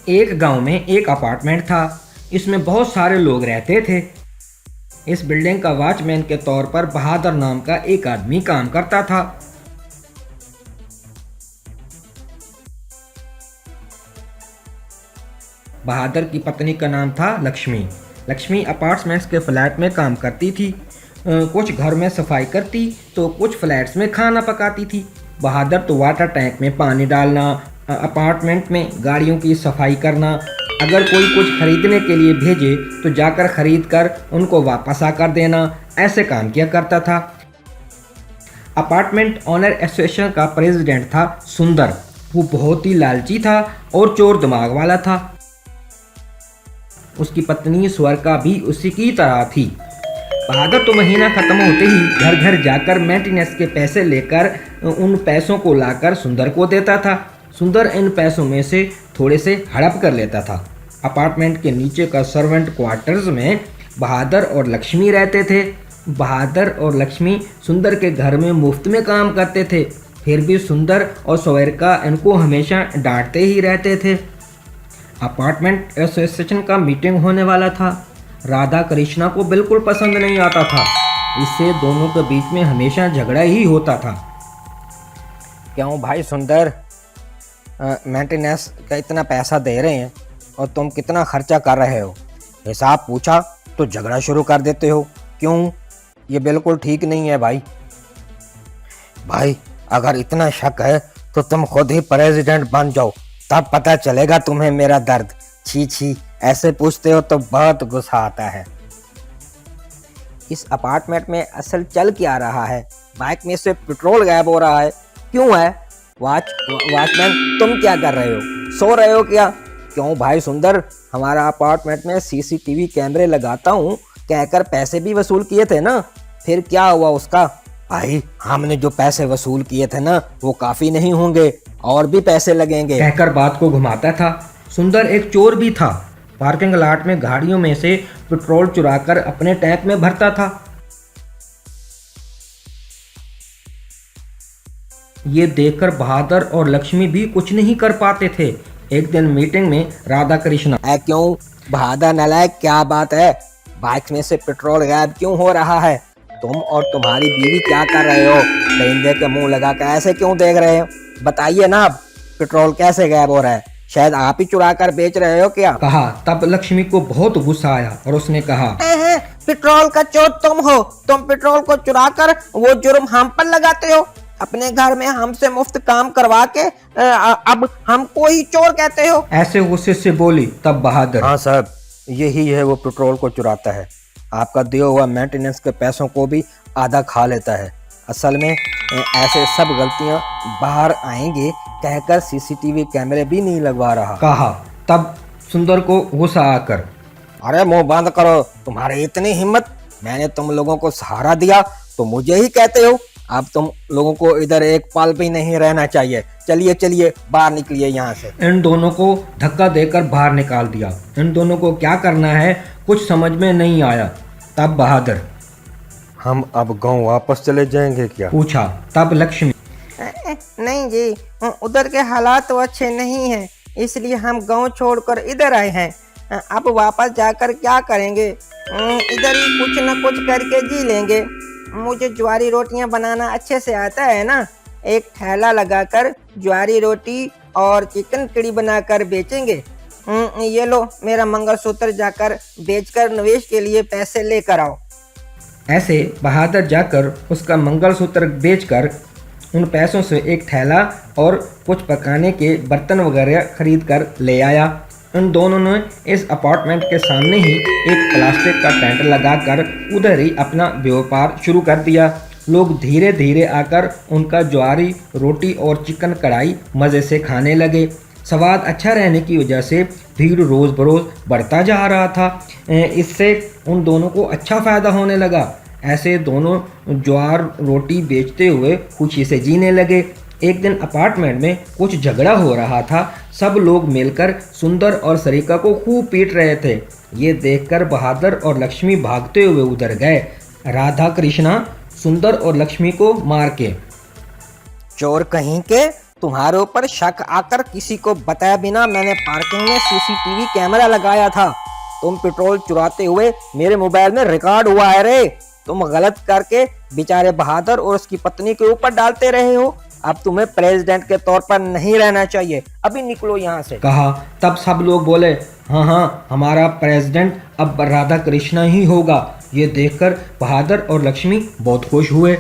एक गांव में एक अपार्टमेंट था। इसमें बहुत सारे लोग रहते थे। इस बिल्डिंग का वॉचमैन के तौर पर बहादुर नाम का एक आदमी काम करता था। बहादुर की पत्नी का नाम था लक्ष्मी। लक्ष्मी अपार्टमेंट्स के फ्लैट में काम करती थी। कुछ घर में सफाई करती तो कुछ फ्लैट्स में खाना पकाती थी। बहादुर तो वाटर टैंक में पानी डालना, अपार्टमेंट में गाड़ियों की सफाई करना, अगर कोई कुछ खरीदने के लिए भेजे तो जाकर खरीद कर उनको वापस आकर देना, ऐसे काम किया करता था। अपार्टमेंट ओनर एसोसिएशन का प्रेसिडेंट था सुंदर। वो बहुत ही लालची था और चोर दिमाग वाला था। उसकी पत्नी स्वर्गा भी उसी की तरह थी। बहादुर तो महीना खत्म होते ही घर घर जाकर मेंटेनेंस के पैसे लेकर उन पैसों को लाकर सुंदर को देता था। सुंदर इन पैसों में से थोड़े से हड़प कर लेता था। अपार्टमेंट के नीचे का सर्वेंट क्वार्टर्स में बहादुर और लक्ष्मी रहते थे। बहादुर और लक्ष्मी सुंदर के घर में मुफ्त में काम करते थे। फिर भी सुंदर और स्वर्गा इनको हमेशा डांटते ही रहते थे। अपार्टमेंट एसोसिएशन का मीटिंग होने वाला था। राधा कृष्णा को बिल्कुल पसंद नहीं आता था। इससे दोनों के बीच में हमेशा झगड़ा ही होता था। क्यों भाई सुंदर, मेंटेनेंस का इतना पैसा दे रहे हैं और तुम कितना खर्चा कर रहे हो, हिसाब पूछा तो झगड़ा शुरू कर देते हो। क्यों? ये बिल्कुल ठीक नहीं है भाई। भाई अगर इतना शक है तो तुम खुद ही प्रेसिडेंट बन जाओ, तब पता चलेगा तुम्हें मेरा दर्द। छी छी, ऐसे पूछते हो तो बहुत गुस्सा आता है। इस अपार्टमेंट में असल चल क्या रहा है? बाइक में से पेट्रोल गायब हो रहा है, क्यों है? वॉचमैन तुम क्या कर रहे हो? सो रहे हो क्या? क्यों भाई सुंदर, हमारा अपार्टमेंट में सीसीटीवी कैमरे लगाता हूँ कहकर पैसे भी वसूल किए थे ना, फिर क्या हुआ उसका? भाई हमने जो पैसे वसूल किए थे ना वो काफी नहीं होंगे, और भी पैसे लगेंगे, कहकर बात को घुमाता था। सुंदर एक चोर भी था। पार्किंग लॉट में गाड़ियों में से पेट्रोल चुराकर अपने टैंक में भरता था। ये देखकर बहादुर और लक्ष्मी भी कुछ नहीं कर पाते थे। एक दिन मीटिंग में राधा कृष्णा, क्यों बहादुर नालायक, क्या बात है? बाइक में से पेट्रोल गायब क्यों हो रहा है? तुम और तुम्हारी बीवी क्या कर रहे हो? दरिंदे के मुंह लगा कर ऐसे क्यों देख रहे हो? बताइए ना, अब पेट्रोल कैसे गायब हो रहा है? शायद आप ही चुरा कर बेच रहे हो क्या? कहा। तब लक्ष्मी को बहुत गुस्सा आया और उसने कहा, पेट्रोल का चोर तुम हो। तुम पेट्रोल को चुरा कर वो जुर्म हम पर लगाते हो। अपने घर में हमसे मुफ्त काम करवा के अब हमको ही चोर कहते हो। ऐसे गुस्से से बोली। तब बहादुर, हाँ साहब, यही है वो पेट्रोल को चुराता है। आपका दिया हुआ मेंटेनेंस के पैसों को भी आधा खा लेता है। असल में ऐसे सब गलतियां बाहर आएंगे कहकर सीसीटीवी कैमरे भी नहीं लगवा रहा, कहा। तब सुंदर को गुस्सा आकर, अरे मुंह बंद करो, तुम्हारी इतनी हिम्मत? मैंने तुम लोगों को सहारा दिया तो मुझे ही कहते हो? अब तुम लोगों को इधर एक पल भी नहीं रहना चाहिए। चलिए चलिए बाहर निकलिए यहाँ से। इन दोनों को धक्का देकर बाहर निकाल दिया। इन दोनों को क्या करना है कुछ समझ में नहीं आया। तब बहादुर, हम अब गांव वापस चले जाएंगे क्या? पूछा। तब लक्ष्मी, नहीं जी, उधर के हालात तो अच्छे नहीं हैं, इसलिए हम गांव छोड़कर इधर आए हैं। अब वापस जाकर क्या करेंगे? इधर ही कुछ न कुछ करके जी लेंगे। मुझे ज्वारी रोटियां बनाना अच्छे से आता है ना। एक ठेला लगाकर ज्वारी रोटी और चिकन कड़ी बनाकर बेचेंगे। ये लो मेरा मंगलसूत्र, जाकर बेचकर निवेश के लिए पैसे लेकर आओ। ऐसे बहादुर जाकर उसका मंगलसूत्र बेचकर उन पैसों से एक ठेला और कुछ पकाने के बर्तन वगैरह खरीद कर ले आया। उन दोनों ने इस अपार्टमेंट के सामने ही एक प्लास्टिक का टेंट लगाकर उधर ही अपना व्यापार शुरू कर दिया। लोग धीरे धीरे आकर उनका ज्वारी रोटी और चिकन कढ़ाई मज़े से खाने लगे। स्वाद अच्छा रहने की वजह से भीड़ रोज़ बरोज़ बढ़ता जा रहा था। इससे उन दोनों को अच्छा फ़ायदा होने लगा। ऐसे दोनों ज्वार रोटी बेचते हुए खुशी से जीने लगे। एक दिन अपार्टमेंट में कुछ झगड़ा हो रहा था। सब लोग मिलकर सुंदर और सरिका को खूब पीट रहे थे। ये देखकर बहादुर और लक्ष्मी भागते हुए उधर गए। राधा कृष्णा सुंदर और लक्ष्मी को मार के, चोर कहीं के, तुम्हारे ऊपर शक आकर किसी को बताया बिना मैंने पार्किंग में सीसीटीवी कैमरा लगाया था। तुम पेट्रोल चुराते हुए मेरे मोबाइल में रिकॉर्ड हुआ है रे। तुम गलत करके बेचारे बहादुर और उसकी पत्नी के ऊपर डालते रहे हो। अब तुम्हें प्रेसिडेंट के तौर पर नहीं रहना चाहिए, अभी निकलो यहाँ से। कहा। तब सब लोग बोले, हाँ हाँ, हमारा प्रेसिडेंट अब राधा कृष्ण ही होगा। ये देखकर बहादुर और लक्ष्मी बहुत खुश हुए।